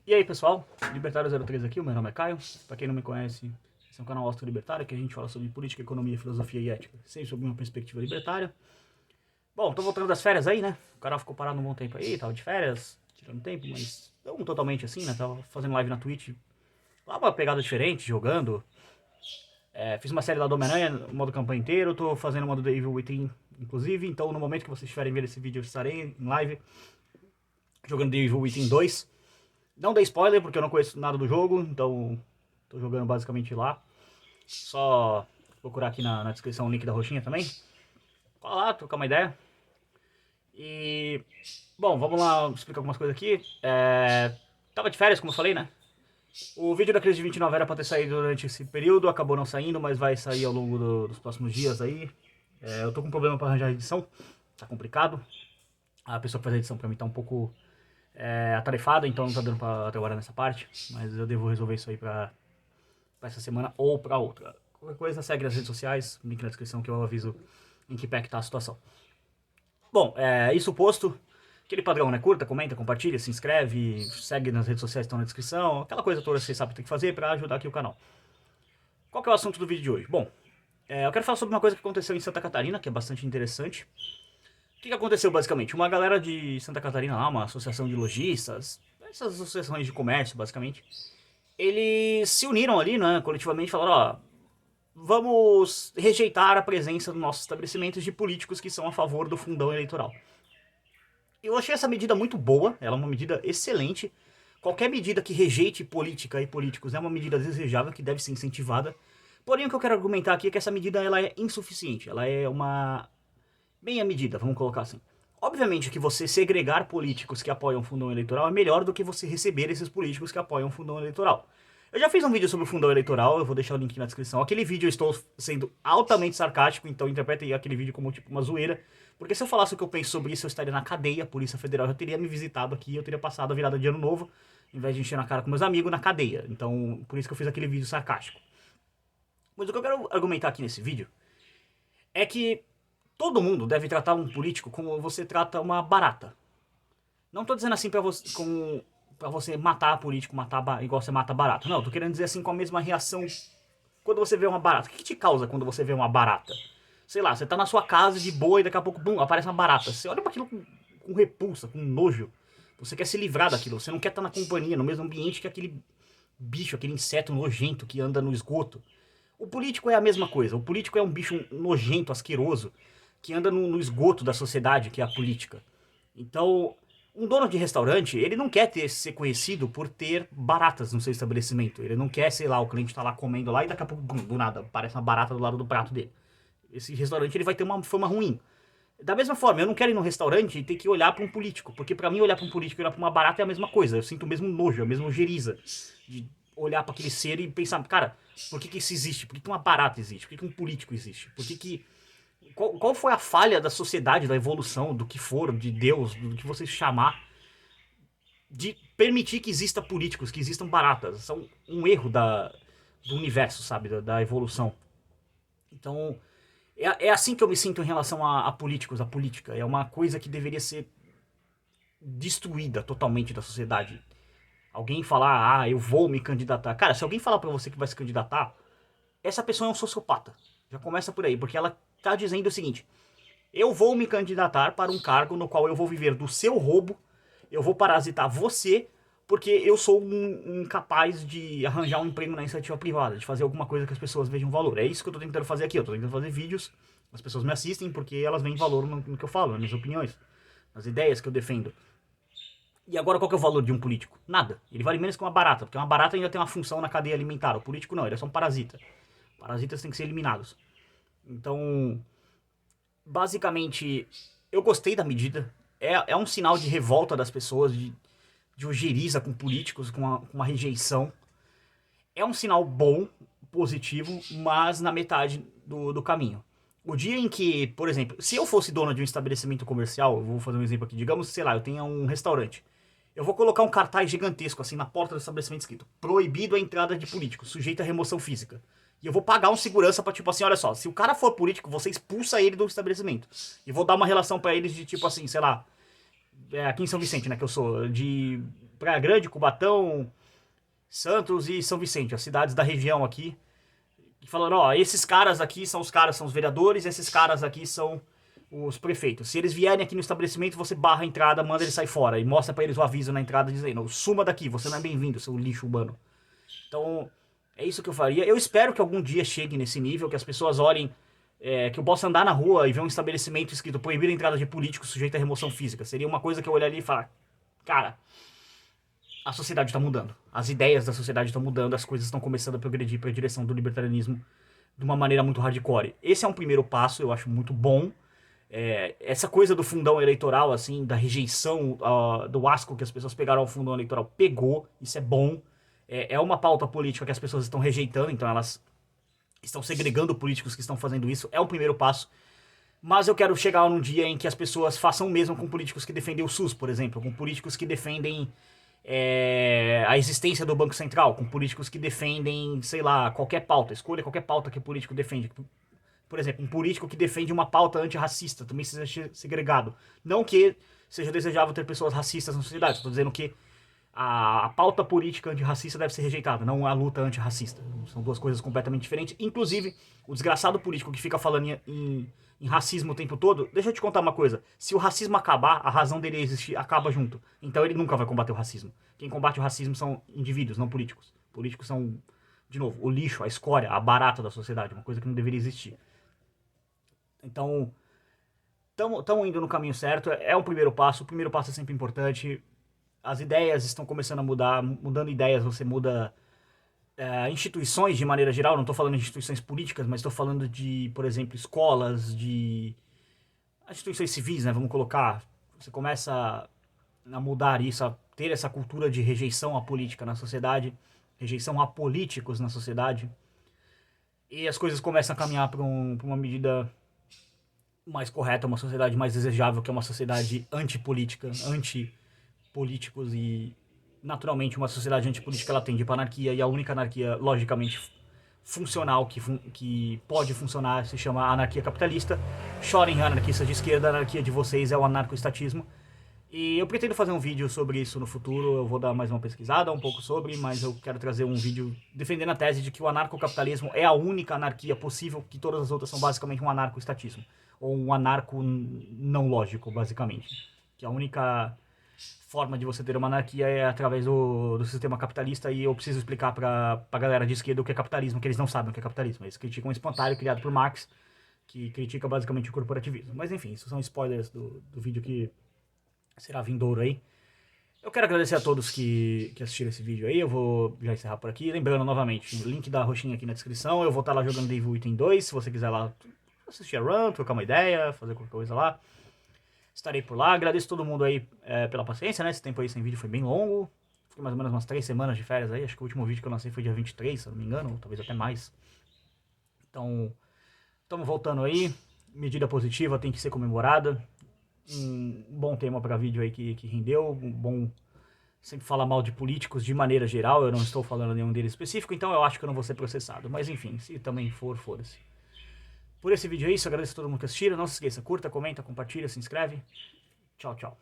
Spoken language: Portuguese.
E aí pessoal, Libertário03 aqui, o meu nome é Caio. Pra quem não me conhece, esse é um canal austro-libertário que a gente fala sobre política, economia, filosofia e ética, sempre sob uma perspectiva libertária. Bom, tô voltando das férias aí, né? O canal ficou parado um bom tempo aí, tava de férias, tirando tempo, mas não totalmente assim, né? Tava fazendo live na Twitch, lá uma pegada diferente, jogando. Fiz uma série lá do Homem-Aranha, o modo campanha inteiro, tô fazendo o modo The Evil Within, inclusive, então no momento que vocês estiverem vendo esse vídeo eu estarei em live, jogando The Evil Within 2. Não dei spoiler porque eu não conheço nada do jogo, então tô jogando basicamente lá. Só procurar aqui na descrição o link da roxinha também. Cola lá, trocar uma ideia. E, bom, vamos lá explicar algumas coisas aqui. Tava de férias, como eu falei, né? O vídeo da crise de 29 era pra ter saído durante esse período, acabou não saindo, mas vai sair ao longo dos próximos dias aí. Eu tô com problema pra arranjar a edição, tá complicado. A pessoa que faz a edição pra mim tá um pouco atarefada, então não tá dando pra até agora nessa parte. Mas eu devo resolver isso aí pra essa semana ou pra outra. Qualquer coisa, segue nas redes sociais, link na descrição que eu aviso em que pé que tá a situação. Bom, isso posto, aquele padrão, né? Curta, comenta, compartilha, se inscreve, segue nas redes sociais que estão na descrição, aquela coisa toda que vocês sabem que tem que fazer pra ajudar aqui o canal. Qual que é o assunto do vídeo de hoje? Bom, eu quero falar sobre uma coisa que aconteceu em Santa Catarina, que é bastante interessante. O que aconteceu basicamente? Uma galera de Santa Catarina lá, uma associação de lojistas, essas associações de comércio basicamente, eles se uniram ali, né, coletivamente, e falaram, ó, vamos rejeitar a presença nos nossos estabelecimentos de políticos que são a favor do fundão eleitoral. Eu achei essa medida muito boa, ela é uma medida excelente. Qualquer medida que rejeite política e políticos é uma medida desejável que deve ser incentivada. Porém, o que eu quero argumentar aqui é que essa medida ela é insuficiente, ela é uma meia medida, vamos colocar assim. Obviamente que você segregar políticos que apoiam o fundão eleitoral é melhor do que você receber esses políticos que apoiam o fundão eleitoral. Eu já fiz um vídeo sobre o fundão eleitoral, eu vou deixar o link na descrição. Aquele vídeo eu estou sendo altamente sarcástico, então interpretem aquele vídeo como tipo uma zoeira. Porque se eu falasse o que eu penso sobre isso, eu estaria na cadeia, a Polícia Federal já teria me visitado aqui, eu teria passado a virada de ano novo, em vez de encher na cara com meus amigos, na cadeia. Então, por isso que eu fiz aquele vídeo sarcástico. Mas o que eu quero argumentar aqui nesse vídeo é que todo mundo deve tratar um político como você trata uma barata. Não tô dizendo assim pra você matar político, matar igual você mata barata. Não, tô querendo dizer assim com a mesma reação quando você vê uma barata. O que te causa quando você vê uma barata? Sei lá, você tá na sua casa de boa e daqui a pouco, bum, aparece uma barata. Você olha pra aquilo com repulsa, com nojo. Você quer se livrar daquilo, você não quer estar na companhia, no mesmo ambiente que aquele bicho, aquele inseto nojento que anda no esgoto. O político é a mesma coisa. O político é um bicho nojento, asqueroso, que anda no esgoto da sociedade, que é a política. Então, um dono de restaurante, ele não quer ser conhecido por ter baratas no seu estabelecimento. Ele não quer, sei lá, o cliente tá lá comendo lá e daqui a pouco, do nada, aparece uma barata do lado do prato dele. Esse restaurante ele vai ter uma fama ruim. Da mesma forma, eu não quero ir num restaurante e ter que olhar para um político, porque para mim olhar para um político e olhar para uma barata é a mesma coisa. Eu sinto o mesmo nojo, a mesma ojeriza de olhar para aquele ser e pensar, cara, por que isso existe? Por que uma barata existe? Por que um político existe? Por que qual foi a falha da sociedade, da evolução, do que for, de Deus, do que você chamar, de permitir que exista políticos, que existam baratas? São um erro do universo, sabe? Da evolução. Então, é assim que eu me sinto em relação a políticos, a política. É uma coisa que deveria ser destruída totalmente da sociedade. Alguém falar, eu vou me candidatar. Cara, se alguém falar pra você que vai se candidatar, essa pessoa é um sociopata. Já começa por aí, porque ela tá dizendo o seguinte: eu vou me candidatar para um cargo no qual eu vou viver do seu roubo, eu vou parasitar você, porque eu sou incapaz de arranjar um emprego na iniciativa privada, de fazer alguma coisa que as pessoas vejam valor. É isso que eu tô tentando fazer aqui, eu tô tentando fazer vídeos, as pessoas me assistem porque elas veem valor no que eu falo, nas minhas opiniões, nas ideias que eu defendo. E agora qual que é o valor de um político? Nada. Ele vale menos que uma barata, porque uma barata ainda tem uma função na cadeia alimentar, o político não, ele é só um parasita. Parasitas têm que ser eliminados. Então, basicamente, eu gostei da medida. É um sinal de revolta das pessoas, de ojeriza com políticos, com uma rejeição. É um sinal bom, positivo, mas na metade do caminho. O dia em que, por exemplo, se eu fosse dono de um estabelecimento comercial, eu vou fazer um exemplo aqui, digamos, sei lá, eu tenho um restaurante. Eu vou colocar um cartaz gigantesco assim na porta do estabelecimento escrito: proibido a entrada de políticos, sujeito a remoção física. E eu vou pagar um segurança pra, tipo assim, olha só, se o cara for político, você expulsa ele do estabelecimento. E vou dar uma relação pra eles de, tipo assim, sei lá, aqui em São Vicente, né, que eu sou, de Praia Grande, Cubatão, Santos e São Vicente, as cidades da região aqui, falando, ó, esses caras aqui são os vereadores, esses caras aqui são os prefeitos. Se eles vierem aqui no estabelecimento, você barra a entrada, manda eles sair fora e mostra pra eles o aviso na entrada dizendo, suma daqui, você não é bem-vindo, seu lixo urbano. Então, é isso que eu faria. Eu espero que algum dia chegue nesse nível, que as pessoas olhem, que eu possa andar na rua e ver um estabelecimento escrito proibir a entrada de políticos sujeito a remoção física. Seria uma coisa que eu olharia e falar, cara, a sociedade está mudando. As ideias da sociedade estão mudando, as coisas estão começando a progredir para a direção do libertarianismo de uma maneira muito hardcore. Esse é um primeiro passo, eu acho muito bom. Essa coisa do fundão eleitoral, assim, da rejeição do asco que as pessoas pegaram ao fundão eleitoral, pegou, isso é bom. É uma pauta política que as pessoas estão rejeitando, então elas estão segregando políticos que estão fazendo isso, é o primeiro passo. Mas eu quero chegar num dia em que as pessoas façam o mesmo com políticos que defendem o SUS, por exemplo, com políticos que defendem a existência do Banco Central, com políticos que defendem, sei lá, qualquer pauta, escolha qualquer pauta que o político defende. Por exemplo, um político que defende uma pauta antirracista também seja segregado. Não que seja desejável ter pessoas racistas na sociedade, estou dizendo que a pauta política antirracista deve ser rejeitada, não a luta antirracista. São duas coisas completamente diferentes. Inclusive, o desgraçado político que fica falando em racismo o tempo todo, deixa eu te contar uma coisa. Se o racismo acabar, a razão dele existir acaba junto. Então ele nunca vai combater o racismo. Quem combate o racismo são indivíduos, não políticos. Políticos são, de novo, o lixo, a escória, a barata da sociedade, uma coisa que não deveria existir. Então, estamos indo no caminho certo, é um primeiro passo, o primeiro passo é sempre importante. As ideias estão começando a mudar, mudando ideias, você muda instituições de maneira geral, não estou falando de instituições políticas, mas estou falando de, por exemplo, escolas, de instituições civis, né, vamos colocar. Você começa a mudar isso, a ter essa cultura de rejeição à política na sociedade, rejeição a políticos na sociedade, e as coisas começam a caminhar para uma medida mais correta, uma sociedade mais desejável, que é uma sociedade antipolítica, antipolíticos e, naturalmente, uma sociedade antipolítica ela tende para anarquia, e a única anarquia, logicamente, funcional que pode funcionar se chama anarquia capitalista. Chorem, anarquistas de esquerda, a anarquia de vocês é o anarcoestatismo. E eu pretendo fazer um vídeo sobre isso no futuro, eu vou dar mais uma pesquisada um pouco sobre, mas eu quero trazer um vídeo defendendo a tese de que o anarcocapitalismo é a única anarquia possível, que todas as outras são basicamente um anarcoestatismo, ou um anarco não lógico, basicamente. Que a única forma de você ter uma anarquia é através do sistema capitalista, e eu preciso explicar pra galera de esquerda o que é capitalismo, que eles não sabem o que é capitalismo. Eles criticam um espantalho criado por Marx, que critica basicamente o corporativismo. Mas enfim, isso são spoilers do vídeo que será vindouro aí. Eu quero agradecer a todos que assistiram esse vídeo aí, eu vou já encerrar por aqui. Lembrando novamente, o link da roxinha aqui na descrição, eu vou estar lá jogando Devil Within 2, se você quiser lá assistir a run, trocar uma ideia, fazer qualquer coisa lá. Estarei por lá, agradeço todo mundo aí pela paciência, né? Esse tempo aí sem vídeo foi bem longo. Fiquei mais ou menos umas 3 semanas de férias aí, acho que o último vídeo que eu lancei foi dia 23, se eu não me engano, ou talvez até mais. Então, estamos voltando aí, medida positiva tem que ser comemorada. Um bom tema para vídeo aí que rendeu, um bom sempre falar mal de políticos de maneira geral, eu não estou falando nenhum deles específico, então eu acho que eu não vou ser processado, mas enfim, se também for, foda-se. Por esse vídeo é isso, agradeço a todo mundo que assistiu, não se esqueça, curta, comenta, compartilha, se inscreve, tchau, tchau.